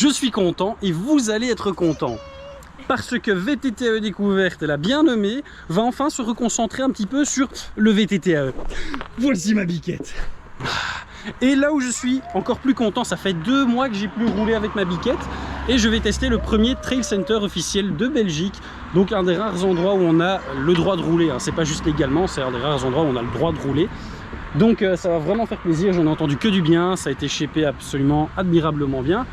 Je suis content et vous allez être content. Parce que VTT Découverte, la bien nommée, va enfin se reconcentrer un petit peu sur le VTT. Voici ma biquette. Et là où je suis encore plus content, ça fait 2 mois que j'ai plus roulé avec ma biquette et je vais tester le premier trail center officiel de Belgique, donc un des rares endroits où on a le droit de rouler, hein. C'est pas juste légalement, c'est un des rares endroits où on a le droit de rouler. Donc ça va vraiment faire plaisir, j'en ai entendu que du bien, ça a été shapé absolument admirablement bien.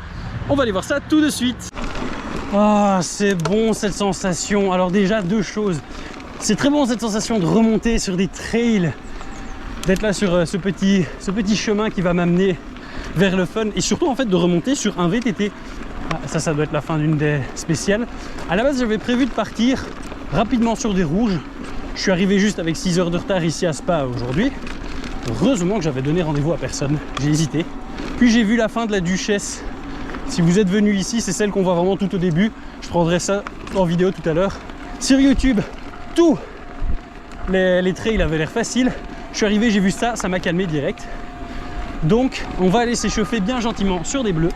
On va aller voir ça tout de suite. Ah, c'est bon cette sensation. Alors déjà 2 choses. C'est très bon cette sensation de remonter sur des trails, d'être là sur ce petit chemin qui va m'amener vers le fun et surtout en fait de remonter sur un VTT. Ah, ça doit être la fin d'une des spéciales. À la base j'avais prévu de partir rapidement sur des rouges. Je suis arrivé juste avec 6 heures de retard ici à Spa aujourd'hui. Heureusement que j'avais donné rendez-vous à personne, j'ai hésité. Puis j'ai vu la fin de la Duchesse. Si vous êtes venu ici, c'est celle qu'on voit vraiment tout au début. Je prendrai ça en vidéo tout à l'heure. Sur YouTube, tous les trails avaient l'air faciles. Je suis arrivé, j'ai vu ça, ça m'a calmé direct. Donc, on va aller s'échauffer bien gentiment sur des bleus.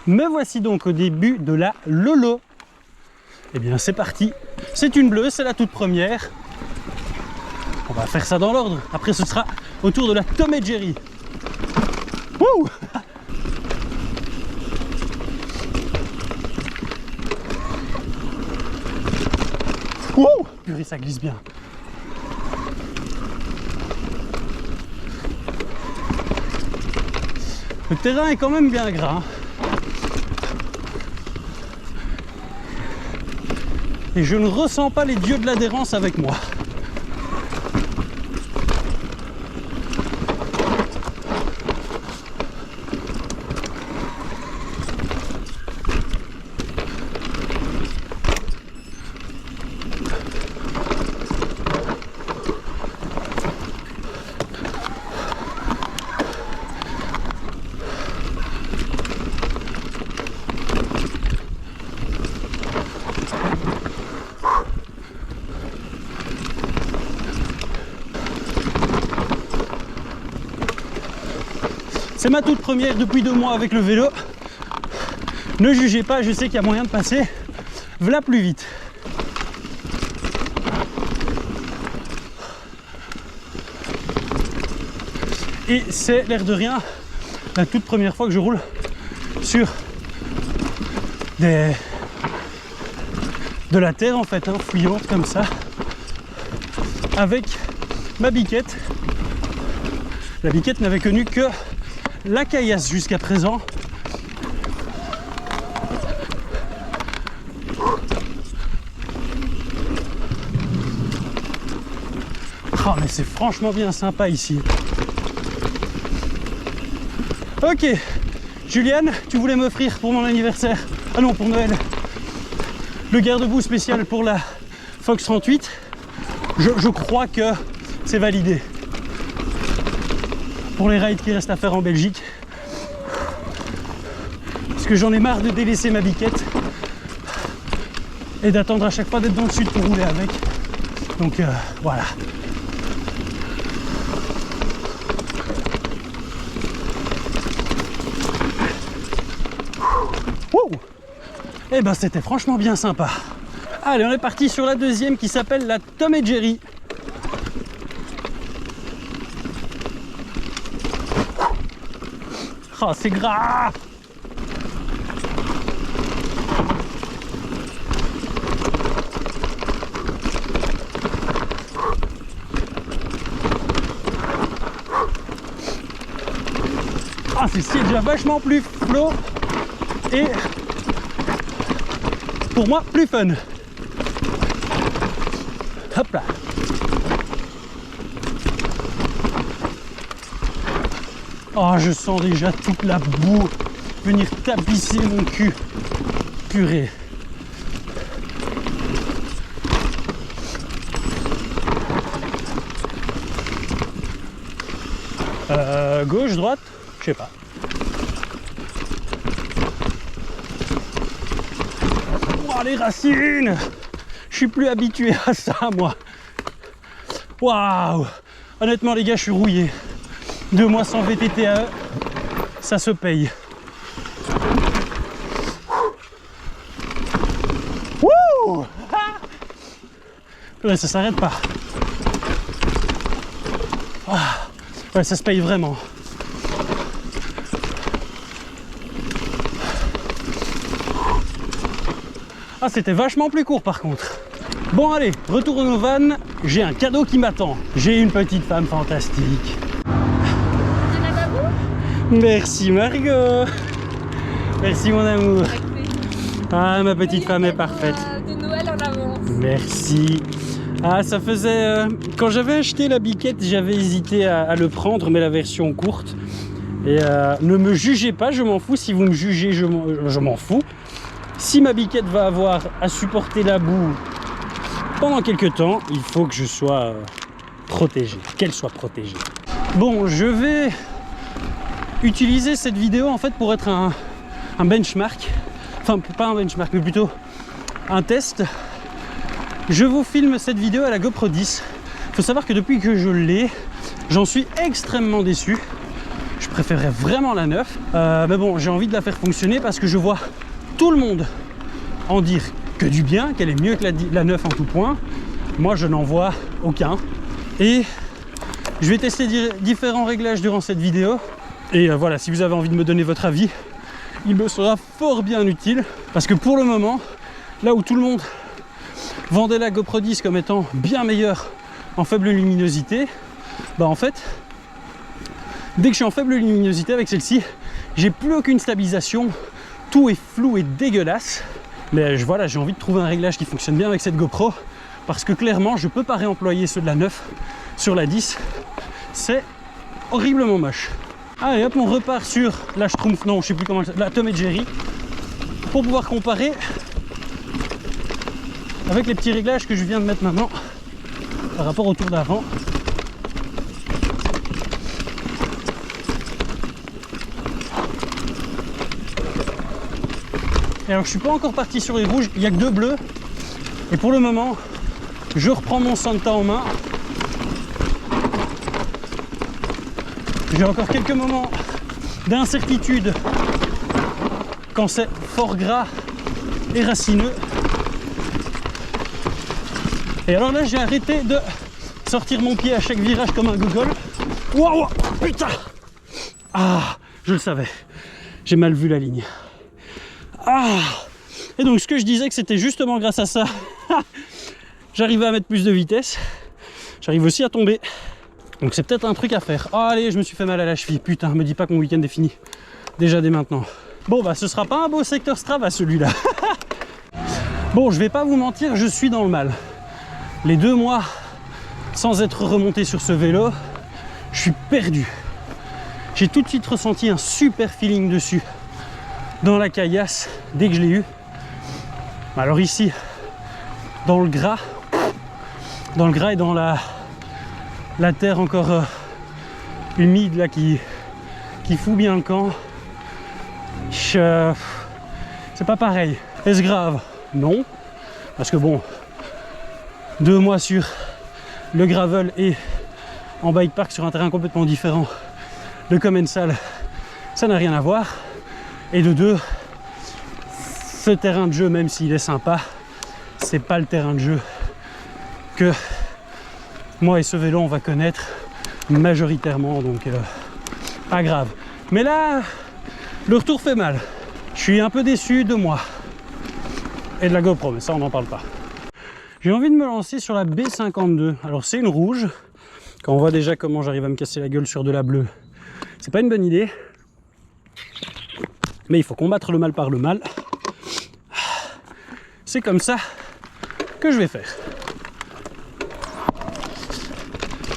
Me voici donc au début de la Lolo. Eh bien, c'est parti. C'est une bleue, c'est la toute première. On va faire ça dans l'ordre. Après, ce sera au tour de la Tom et Jerry. Wouh! Wouh! Purée, ça glisse bien. Le terrain est quand même bien gras. Et je ne ressens pas les dieux de l'adhérence avec moi. C'est ma toute première depuis 2 mois avec le vélo. Ne jugez pas, je sais qu'il y a moyen de passer v'là plus vite. Et c'est l'air de rien la toute première fois que je roule sur de la terre en fait, hein, fouillante comme ça, avec ma biquette. La biquette n'avait connu que la caillasse jusqu'à présent. Oh, mais c'est franchement bien sympa ici. Ok, Juliane, tu voulais m'offrir pour mon anniversaire, ah non, pour Noël, le garde-boue spécial pour la Fox 38. Je crois que c'est validé. Pour les rides qui restent à faire en Belgique, parce que j'en ai marre de délaisser ma biquette et d'attendre à chaque fois d'être dans le sud pour rouler avec. Donc voilà. Wow. Et ben c'était franchement bien sympa. Allez, on est parti sur la deuxième qui s'appelle la Tom et Jerry. Oh, c'est gras! Ah, c'est déjà vachement plus flow et pour moi plus fun. Hop là! Oh, je sens déjà toute la boue venir tapisser mon cul. Purée. Gauche, droite, je sais pas. Oh, les racines! Je suis plus habitué à ça, moi. Waouh! Honnêtement, les gars, je suis rouillé. 2 mois sans VTT, ça se paye. Wouh! Ouais, ça s'arrête pas. Ah, ouais, ça se paye vraiment. Ah, c'était vachement plus court par contre. Bon allez, retourne au van, j'ai un cadeau qui m'attend. J'ai une petite femme fantastique. Merci Margot. Merci mon amour. Ah, ma petite femme est parfaite. De Noël en avance. Merci. Ah, ça faisait... quand j'avais acheté la biquette, j'avais hésité à le prendre, mais la version courte. Et ne me jugez pas, je m'en fous. Si vous me jugez, je m'en fous. Si ma biquette va avoir à supporter la boue pendant quelques temps, il faut que je sois protégé, qu'elle soit protégée. Bon, je vais utiliser cette vidéo en fait pour être un benchmark. Enfin, pas un benchmark, mais plutôt un test. Je vous filme cette vidéo à la GoPro 10. Il faut savoir que depuis que je l'ai, j'en suis extrêmement déçu. Je préférerais vraiment la 9. Mais bon, j'ai envie de la faire fonctionner parce que je vois tout le monde en dire que du bien, qu'elle est mieux que la 9 en tout point. Moi, je n'en vois aucun. Et je vais tester différents réglages durant cette vidéo. Et voilà, si vous avez envie de me donner votre avis, il me sera fort bien utile. Parce que pour le moment, là où tout le monde vendait la GoPro 10 comme étant bien meilleure en faible luminosité, bah en fait, dès que je suis en faible luminosité avec celle-ci, j'ai plus aucune stabilisation. Tout est flou et dégueulasse. Mais voilà, j'ai envie de trouver un réglage qui fonctionne bien avec cette GoPro. Parce que clairement, je ne peux pas réemployer ceux de la 9 sur la 10. C'est horriblement moche. Allez hop, on repart sur la Schtroumpf, non, je sais plus comment, la Tom & Jerry. Pour pouvoir comparer avec les petits réglages que je viens de mettre maintenant par rapport au tour d'avant. Et alors je suis pas encore parti sur les rouges, il n'y a que 2 bleus. Et pour le moment, je reprends mon Santa en main. J'ai encore quelques moments d'incertitude quand c'est fort gras et racineux. Et alors là, j'ai arrêté de sortir mon pied à chaque virage comme un gogol. Waouh, putain! Ah, je le savais. J'ai mal vu la ligne. Ah! Et donc ce que je disais que c'était justement grâce à ça, j'arrivais à mettre plus de vitesse. J'arrive aussi à tomber. Donc c'est peut-être un truc à faire. Oh, allez, je me suis fait mal à la cheville. Putain, me dis pas que mon week-end est fini. Déjà dès maintenant. Bon bah ce sera pas un beau secteur Strava celui-là. Bon, je vais pas vous mentir, je suis dans le mal. Les 2 mois sans être remonté sur ce vélo, je suis perdu. J'ai tout de suite ressenti un super feeling dessus. Dans la caillasse, dès que je l'ai eu. Alors ici, dans le gras et dans la terre encore humide là qui fout bien le camp, c'est pas pareil. Est-ce grave? Non, parce que bon, 2 mois sur le gravel et en bike park sur un terrain complètement différent de commensal, ça n'a rien à voir. Et de 2, ce terrain de jeu, même s'il est sympa, c'est pas le terrain de jeu que moi et ce vélo on va connaître majoritairement, donc pas grave. Mais là, le retour fait mal. Je suis un peu déçu de moi et de la GoPro, mais ça on n'en parle pas. J'ai envie de me lancer sur la B52. Alors c'est une rouge. Quand on voit déjà comment j'arrive à me casser la gueule sur de la bleue, c'est pas une bonne idée. Mais il faut combattre le mal par le mal. C'est comme ça que je vais faire.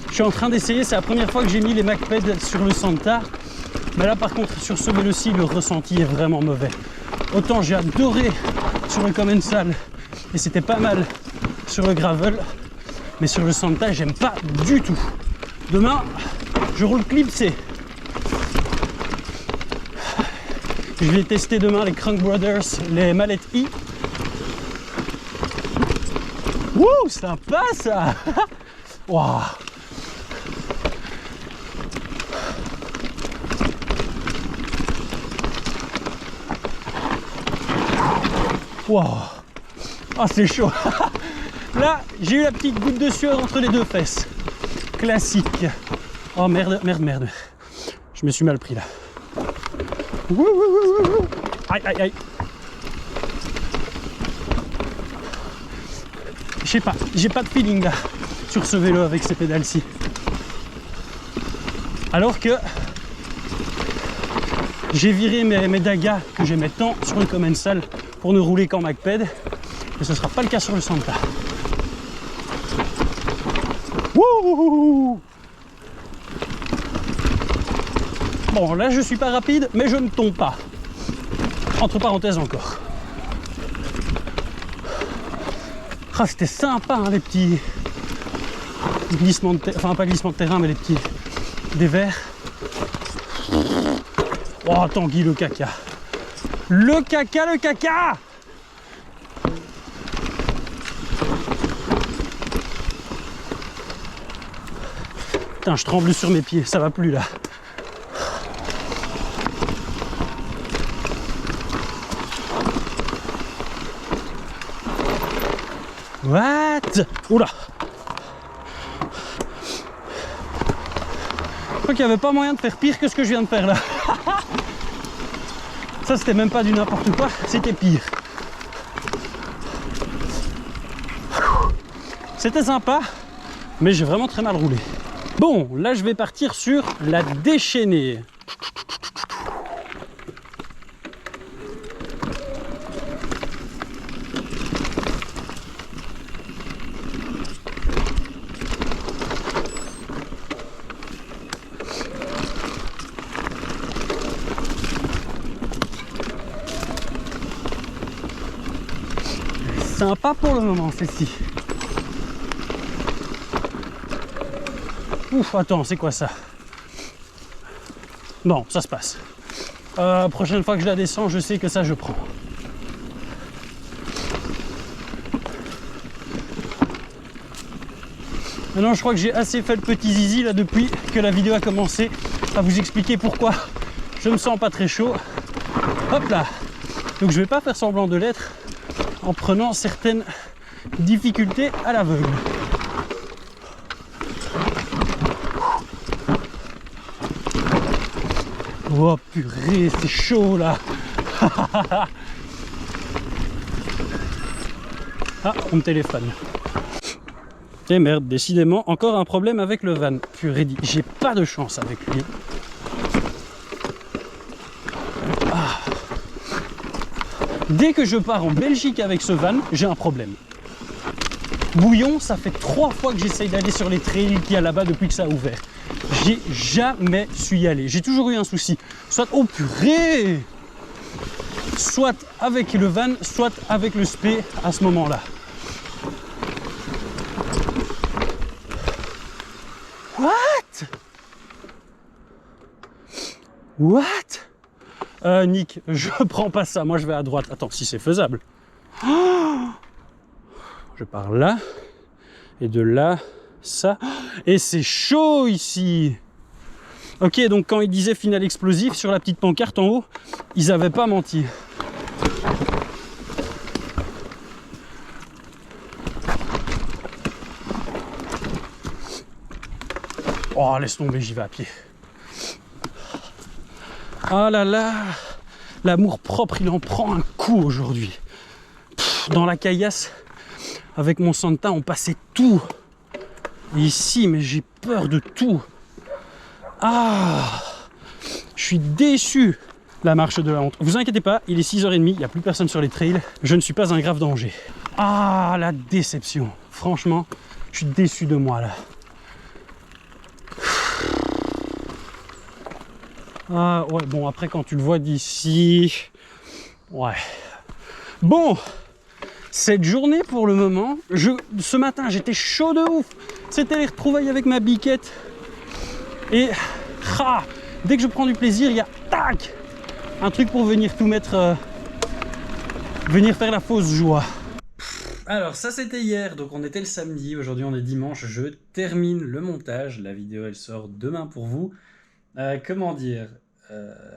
Je suis en train d'essayer, c'est la première fois que j'ai mis les MacPed sur le Santa. Mais là par contre sur ce vélo-ci, le ressenti est vraiment mauvais. Autant j'ai adoré sur le commensal et c'était pas mal sur le gravel. Mais sur le Santa, j'aime pas du tout. Demain, je roule clipsé. Je vais tester demain les Crunk Brothers, les mallettes I. Wouh, sympa ça. Waouh. Waouh. Ah, c'est chaud. Là, j'ai eu la petite goutte de sueur entre les deux fesses. Classique. Oh merde, merde, merde. Je me suis mal pris là. Aïe, aïe, aïe. Je sais pas, j'ai pas de feeling là sur ce vélo avec ces pédales-ci. Alors que j'ai viré mes dagas que j'aimais tant sur le Commensal pour ne rouler qu'en MacPed. Et ce sera pas le cas sur le Santa. Wouhou! Bon, là je suis pas rapide, mais je ne tombe pas. Entre parenthèses encore. Ah, c'était sympa, hein, les petits glissements de terrain, enfin pas glissements de terrain, mais les petits dévers. Oh, Tanguy, le caca. Le caca, le caca! Putain, je tremble sur mes pieds, ça va plus là. What? Oula! Je crois qu'il n'y avait pas moyen de faire pire que ce que je viens de faire là. Ça, c'était même pas du n'importe quoi, c'était pire. C'était sympa, mais j'ai vraiment très mal roulé. Bon, là je vais partir sur la déchaînée. Sympa pour le moment, celle-ci. Ouf, attends, c'est quoi ça? Non, ça se passe. Prochaine fois que je la descends, je sais que ça, je prends. Maintenant, je crois que j'ai assez fait le petit zizi là depuis que la vidéo a commencé à vous expliquer pourquoi je me sens pas très chaud. Hop là. Donc je vais pas faire semblant de l'être en prenant certaines difficultés à l'aveugle. Oh purée, c'est chaud là. Ah, on me téléphone. Et merde, décidément, encore un problème avec le van. Purée, j'ai pas de chance avec lui. Ah. Dès que je pars en Belgique avec ce van, j'ai un problème. Bouillon, ça fait 3 fois que j'essaye d'aller sur les trails qu'il y a là-bas depuis que ça a ouvert. J'ai jamais su y aller. J'ai toujours eu un souci. Soit, oh purée! Soit avec le van, soit avec le spé à ce moment-là. What? What? Nick, je prends pas ça. Moi, je vais à droite. Attends, si c'est faisable. Oh, je pars là. Et de là, ça. Et c'est chaud ici. Ok, donc quand ils disaient finale explosif sur la petite pancarte en haut, ils avaient pas menti. Oh, laisse tomber, j'y vais à pied. Ah là là, l'amour propre, il en prend un coup aujourd'hui. Dans la caillasse, avec mon Santa, on passait tout. Et ici, mais j'ai peur de tout. Ah, je suis déçu. La marche de la honte. Vous inquiétez pas, il est 6h30, il n'y a plus personne sur les trails. Je ne suis pas un grave danger. Ah, la déception. Franchement, je suis déçu de moi là. Ah ouais, bon après quand tu le vois d'ici... Ouais. Bon, cette journée pour le moment, ce matin j'étais chaud de ouf. C'était les retrouvailles avec ma biquette. Et dès que je prends du plaisir, il y a tac, un truc pour venir tout mettre, venir faire la fausse joie. Alors ça c'était hier, donc on était le samedi, aujourd'hui on est dimanche, je termine le montage, la vidéo elle sort demain pour vous. Comment dire,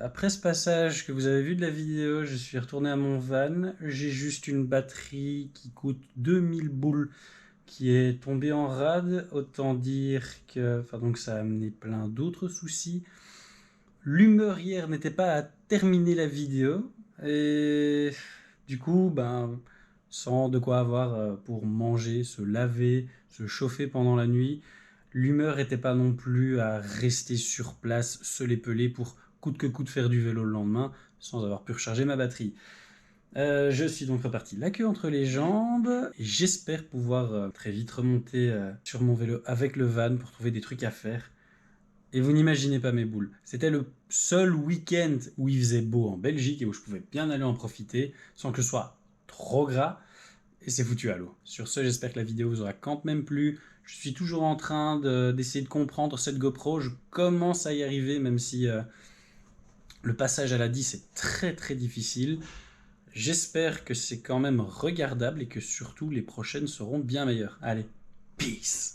Après ce passage que vous avez vu de la vidéo, je suis retourné à mon van. J'ai juste une batterie qui coûte 2000 boules qui est tombée en rade. Autant dire que donc ça a amené plein d'autres soucis. L'humeur hier n'était pas à terminer la vidéo. Et du coup, sans de quoi avoir pour manger, se laver, se chauffer pendant la nuit, l'humeur n'était pas non plus à rester sur place, se les peler pour coûte que coûte faire du vélo le lendemain, sans avoir pu recharger ma batterie. Je suis donc reparti la queue entre les jambes, et j'espère pouvoir très vite remonter sur mon vélo avec le van pour trouver des trucs à faire. Et vous n'imaginez pas mes boules. C'était le seul week-end où il faisait beau en Belgique et où je pouvais bien aller en profiter sans que ce soit trop gras. Et c'est foutu à l'eau. Sur ce, j'espère que la vidéo vous aura quand même plu. Je suis toujours en train d'essayer de comprendre cette GoPro. Je commence à y arriver, même si le passage à la 10 est très très difficile. J'espère que c'est quand même regardable et que surtout les prochaines seront bien meilleures. Allez, peace!